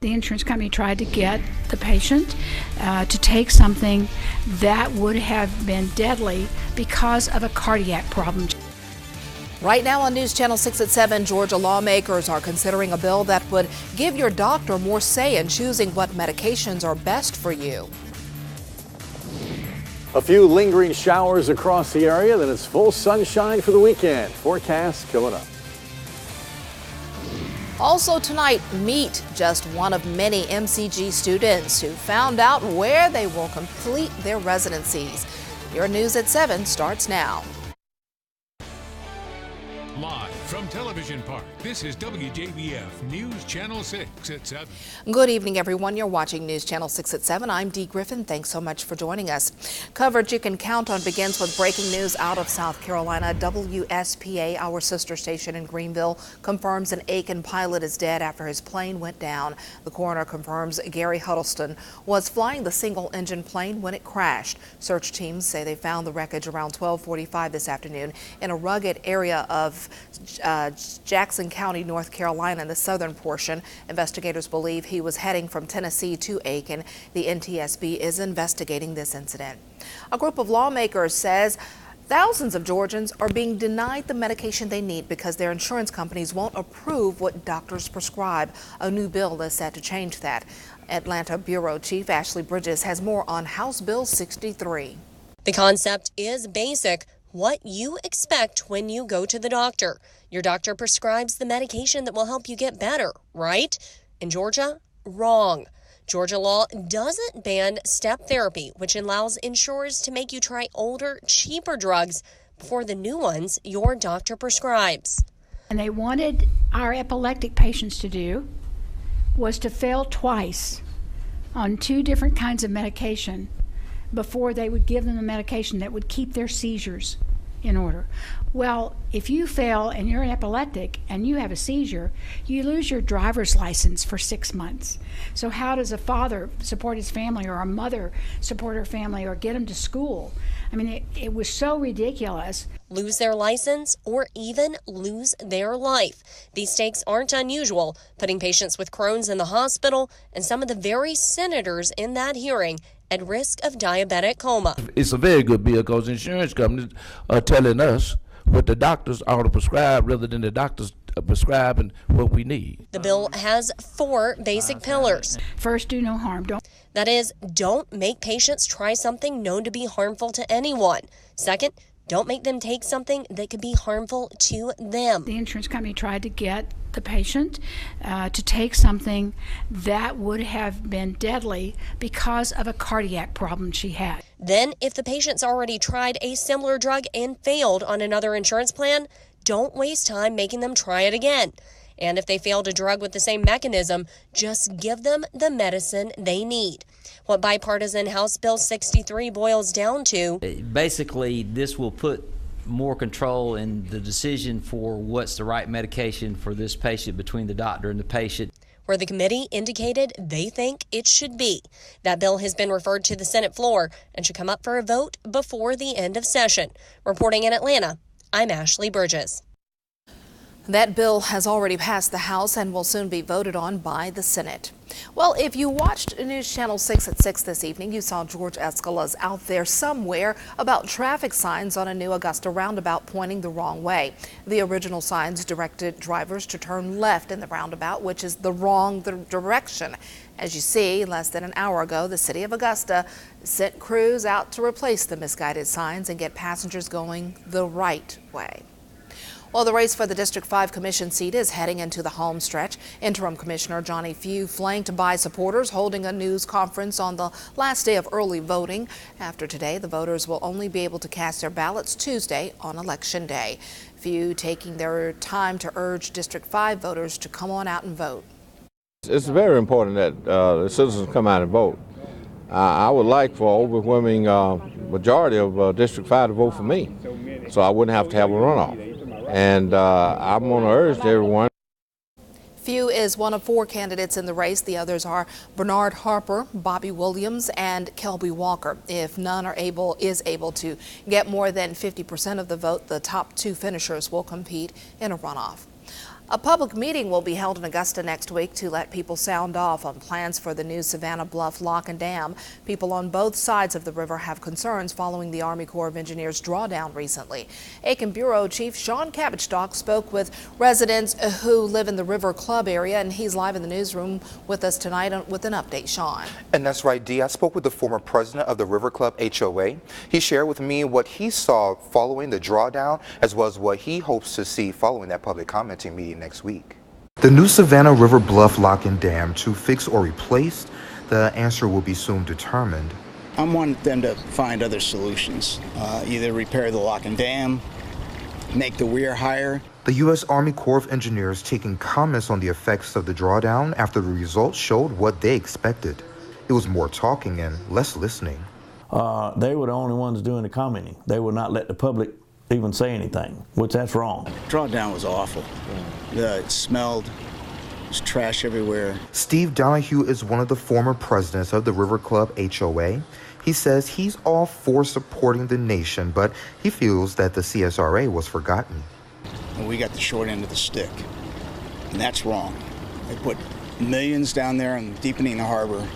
The insurance company tried to get the patient to take something that would have been deadly because of a cardiac problem. Right now on News Channel 6 at 7, Georgia lawmakers are considering a bill that would give your doctor more say in choosing what medications are best for you. A few lingering showers across the area, then it's full sunshine for the weekend. Forecast coming up. Also tonight, meet just one of many MCG students who found out where they will complete their residencies. Your News at 7 starts now. Live from Television Park, this is WJBF News Channel 6 at 7. Good evening, everyone. You're watching News Channel 6 at 7. I'm Dee Griffin. Thanks so much for joining us. Coverage you can count on begins with breaking news out of South Carolina. WSPA, our sister station in Greenville, confirms an Aiken pilot is dead after his plane went down. The coroner confirms Gary Huddleston was flying the single-engine plane when it crashed. Search teams say they found the wreckage around 12:45 this afternoon in a rugged area of Jackson County, North Carolina, in the southern portion. Investigators believe he was heading from Tennessee to Aiken. The NTSB is investigating this incident. A group of lawmakers says thousands of Georgians are being denied the medication they need because their insurance companies won't approve what doctors prescribe. A new bill is set to change that. Atlanta Bureau Chief Ashley Bridges has more on House Bill 63. The concept is basic. What you expect when you go to the doctor. Your doctor prescribes the medication that will help you get better, right? In Georgia, wrong. Georgia law doesn't ban step therapy, which allows insurers to make you try older, cheaper drugs before the new ones your doctor prescribes. And they wanted our epileptic patients to do was to fail twice on 2 different kinds of medication before they would give them the medication that would keep their seizures in order. Well, if you fail and you're an epileptic and you have a seizure, you lose your driver's license for 6 months. So how does a father support his family, or a mother support her family, or get them to school? I mean, it was so ridiculous. Lose their license or even lose their life. These stakes aren't unusual, putting patients with Crohn's in the hospital and some of the very senators in that hearing at risk of diabetic coma. It's a very good bill because insurance companies are telling us what the doctors ought to prescribe rather than the doctors prescribing what we need. The bill has 4 basic pillars. First, do no harm. That is, don't make patients try something known to be harmful to anyone. Second, don't make them take something that could be harmful to them. The insurance company tried to get the patient to take something that would have been deadly because of a cardiac problem she had. Then, if the patient's already tried a similar drug and failed on another insurance plan, don't waste time making them try it again. And if they failed a drug with the same mechanism, just give them the medicine they need. What bipartisan House Bill 63 boils down to: basically, this will put more control in the decision for what's the right medication for this patient between the doctor and the patient. Where the committee indicated they think it should be. That bill has been referred to the Senate floor and should come up for a vote before the end of session. Reporting in Atlanta, I'm Ashley Bridges. That bill has already passed the House and will soon be voted on by the Senate. Well, if you watched News Channel 6 at 6 this evening, you saw George Escala's out there somewhere about traffic signs on a new Augusta roundabout pointing the wrong way. The original signs directed drivers to turn left in the roundabout, which is the wrong direction. As you see, less than an hour ago, the city of Augusta sent crews out to replace the misguided signs and get passengers going the right way. Well, the race for the District 5 Commission seat is heading into the home stretch. Interim Commissioner Johnny Few flanked by supporters holding a news conference on the last day of early voting. After today, the voters will only be able to cast their ballots Tuesday on Election Day. Few taking their time to urge District 5 voters to come on out and vote. It's very important that the citizens come out and vote. I would like for an overwhelming majority of District 5 to vote for me, so I wouldn't have to have a runoff. And I'm going to urge everyone. Few is one of 4 candidates in the race. The others are Bernard Harper, Bobby Williams, and Kelby Walker. If none is able to get more than 50% of the vote, the top 2 finishers will compete in a runoff. A public meeting will be held in Augusta next week to let people sound off on plans for the new Savannah Bluff Lock and Dam. People on both sides of the river have concerns following the Army Corps of Engineers drawdown recently. Aiken Bureau Chief Sean Cabbage spoke with residents who live in the River Club area, and he's live in the newsroom with us tonight with an update. Sean. And that's right, Dee. I spoke with the former president of the River Club HOA. He shared with me what he saw following the drawdown, as well as what he hopes to see following that public commenting meeting next week. The new Savannah River Bluff Lock and Dam to fix or replace? The answer will be soon determined. I want them to find other solutions, either repair the lock and dam, make the weir higher. The U.S. Army Corps of Engineers taking comments on the effects of the drawdown after the results showed what they expected. It was more talking and less listening. They were the only ones doing the commenting. They would not let the public even say anything, which that's wrong. Drawdown was awful. It smelled. There's trash everywhere. Steve Donahue is one of the former presidents of the River Club HOA. He says he's all for supporting the nation, but he feels that the CSRA was forgotten. And we got the short end of the stick, and that's wrong. They put millions down there on deepening the harbor.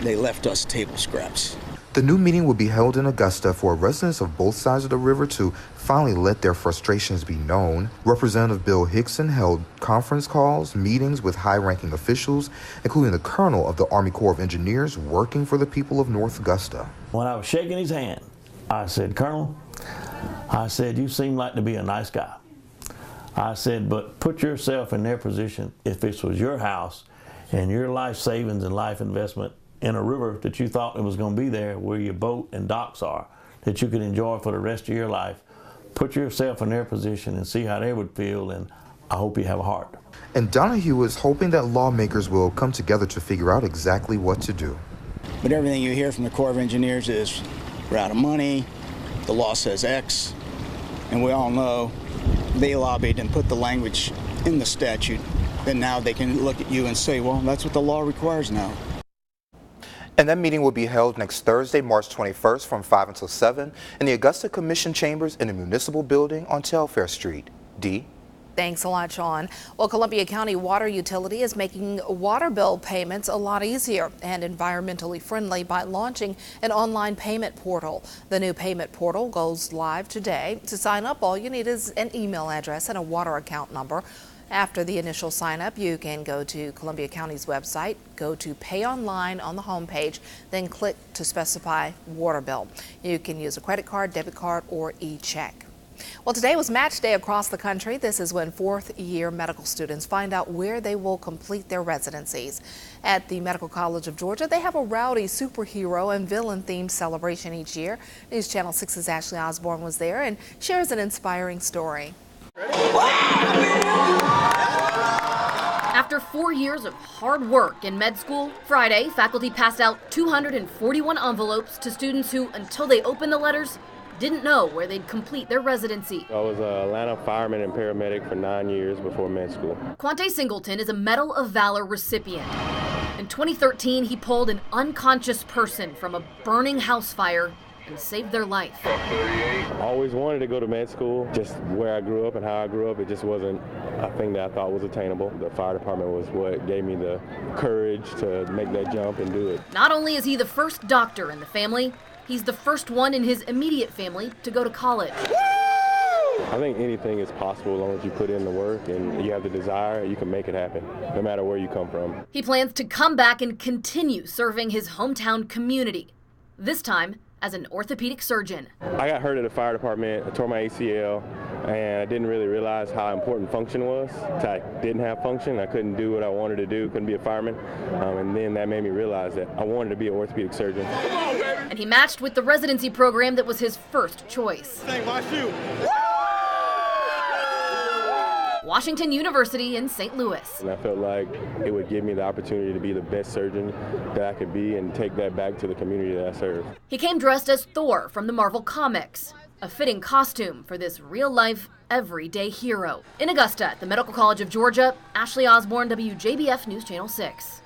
They left us table scraps. The new meeting will be held in Augusta for residents of both sides of the river to finally let their frustrations be known. Representative Bill Hickson held conference calls, meetings with high-ranking officials, including the colonel of the Army Corps of Engineers working for the people of North Augusta. When I was shaking his hand, I said, "Colonel," I said, "you seem like to be a nice guy." I said, "But put yourself in their position if this was your house and your life savings and life investment in a river that you thought it was going to be there where your boat and docks are, that you could enjoy for the rest of your life. Put yourself in their position and see how they would feel, and I hope you have a heart." And Donahue is hoping that lawmakers will come together to figure out exactly what to do. But everything you hear from the Corps of Engineers is we're out of money, the law says X, and we all know they lobbied and put the language in the statute, and now they can look at you and say, well, that's what the law requires now. And that meeting will be held next Thursday, March 21st from 5 until 7 in the Augusta Commission Chambers in the Municipal Building on Telfair Street. Dee? Thanks a lot, Sean. Well, Columbia County Water Utility is making water bill payments a lot easier and environmentally friendly by launching an online payment portal. The new payment portal goes live today. To sign up, all you need is an email address and a water account number. After the initial sign up, you can go to Columbia County's website, go to Pay Online on the homepage, then click to specify water bill. You can use a credit card, debit card, or e-check. Well, today was match day across the country. This is when fourth-year medical students find out where they will complete their residencies. At the Medical College of Georgia, they have a rowdy superhero and villain-themed celebration each year. News Channel 6's Ashley Osborne was there and shares an inspiring story. After 4 years of hard work in med school, Friday, faculty passed out 241 envelopes to students who, until they opened the letters, didn't know where they'd complete their residency. I was an Atlanta fireman and paramedic for 9 years before med school. Quante Singleton is a Medal of Valor recipient. In 2013, he pulled an unconscious person from a burning house fire and saved their life. I always wanted to go to med school. Just where I grew up and how I grew up, it just wasn't a thing that I thought was attainable. The fire department was what gave me the courage to make that jump and do it. Not only is he the first doctor in the family, he's the first one in his immediate family to go to college. I think anything is possible as long as you put in the work and you have the desire, you can make it happen, no matter where you come from. He plans to come back and continue serving his hometown community, this time as an orthopedic surgeon. I got hurt at the fire department. I tore my ACL, and I didn't really realize how important function was. I didn't have function. I couldn't do what I wanted to do, couldn't be a fireman, and then that made me realize that I wanted to be an orthopedic surgeon. And he matched with the residency program that was his first choice. Washington University in St. Louis. And I felt like it would give me the opportunity to be the best surgeon that I could be and take that back to the community that I serve. He came dressed as Thor from the Marvel Comics, a fitting costume for this real-life, everyday hero. In Augusta at the Medical College of Georgia, Ashley Osborne, WJBF News Channel 6.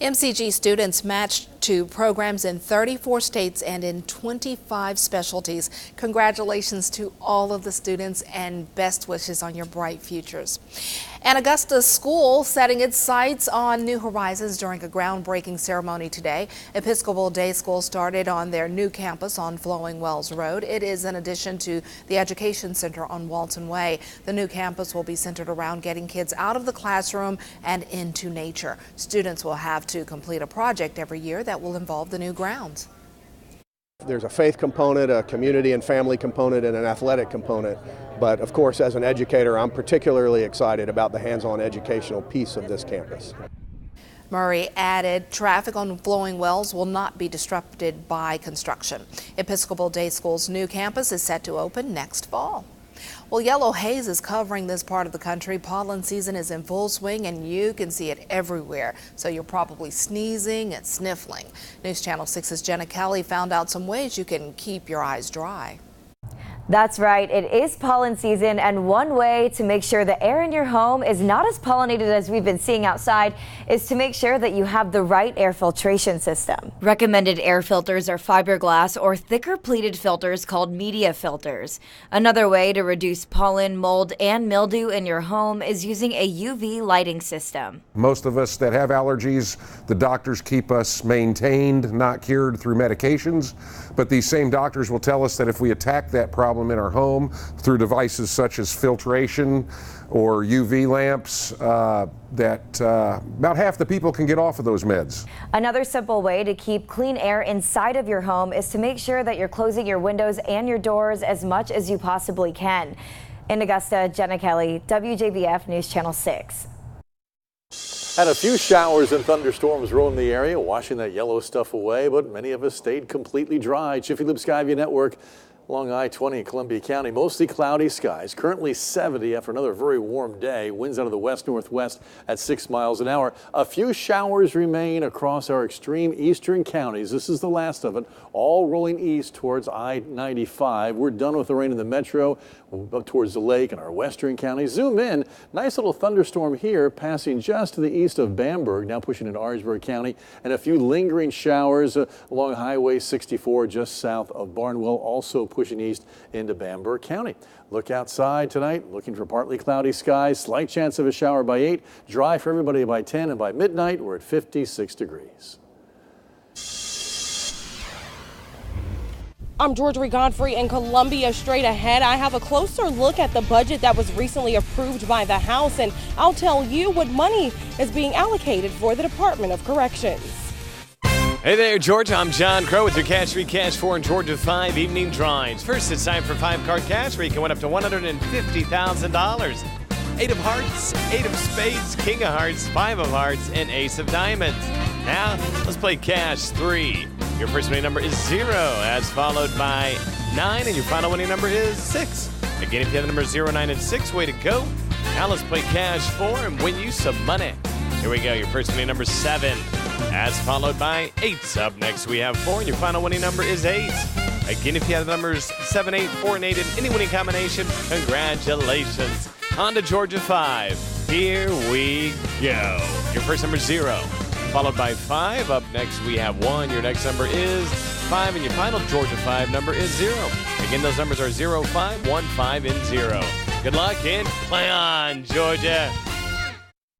MCG students matched to programs in 34 states and in 25 specialties. Congratulations to all of the students and best wishes on your bright futures. And Augusta School setting its sights on new horizons during a groundbreaking ceremony today. Episcopal Day School started on their new campus on Flowing Wells Road. It is in addition to the Education Center on Walton Way. The new campus will be centered around getting kids out of the classroom and into nature. Students will have to complete a project every year that will involve the new grounds. There's a faith component, a community and family component, and an athletic component. But of course, as an educator, I'm particularly excited about the hands-on educational piece of this campus. Murray added traffic on Flowing Wells will not be disrupted by construction. Episcopal Day School's new campus is set to open next fall. Well, yellow haze is covering this part of the country. Pollen season is in full swing and you can see it everywhere. So you're probably sneezing and sniffling. News Channel 6's Jenna Kelly found out some ways you can keep your eyes dry. That's right. It is pollen season, and one way to make sure the air in your home is not as pollinated as we've been seeing outside is to make sure that you have the right air filtration system. Recommended air filters are fiberglass or thicker pleated filters called media filters. Another way to reduce pollen, mold, and mildew in your home is using a UV lighting system. Most of us that have allergies, the doctors keep us maintained, not cured through medications. But these same doctors will tell us that if we attack that problem in our home through devices such as filtration or UV lamps, about half the people can get off of those meds. Another simple way to keep clean air inside of your home is to make sure that you're closing your windows and your doors as much as you possibly can. In Augusta, Jenna Kelly, WJBF News Channel 6. Had a few showers and thunderstorms roam the area, washing that yellow stuff away, but many of us stayed completely dry. Jiffy Lube Skyview Network along I-20 in Columbia County, mostly cloudy skies. Currently 70 after another very warm day. Winds out of the west-northwest at 6 miles an hour. A few showers remain across our extreme eastern counties. This is the last of it, all rolling east towards I-95. We're done with the rain in the metro, up towards the lake and our western counties. Zoom in, nice little thunderstorm here passing just to the east of Bamberg, now pushing into Orangeburg County, and a few lingering showers along Highway 64 just south of Barnwell, also pushing east into Bamberg County. Look outside tonight, looking for partly cloudy skies, slight chance of a shower by 8, dry for everybody by 10, and by midnight we're at 56 degrees. I'm Georgia Godfrey in Columbia. Straight ahead, I have a closer look at the budget that was recently approved by the House, and I'll tell you what money is being allocated for the Department of Corrections. Hey there, Georgia. I'm John Crow with your Cash 3 Cash 4 and Georgia 5 evening drawings. First, it's time for 5-card cash where you can win up to $150,000. 8 of hearts, 8 of spades, king of hearts, 5 of hearts, and ace of diamonds. Now, let's play Cash 3. Your first winning number is 0, as followed by 9, and your final winning number is 6. Again, if you have the number 0, 9, and 6, way to go. Now let's play Cash 4 and win you some money. Here we go, your first winning number is 7, as followed by 8. Up next, we have 4, and your final winning number is 8. Again, if you have the numbers 7, 8, 4, and 8 in any winning combination, congratulations. On to Georgia 5. Here we go. Your first number is 0. Followed by 5. Up next, we have 1. Your next number is 5, and your final Georgia 5 number is 0. Again, those numbers are 0, 5, 1, 5, and 0. Good luck and play on, Georgia.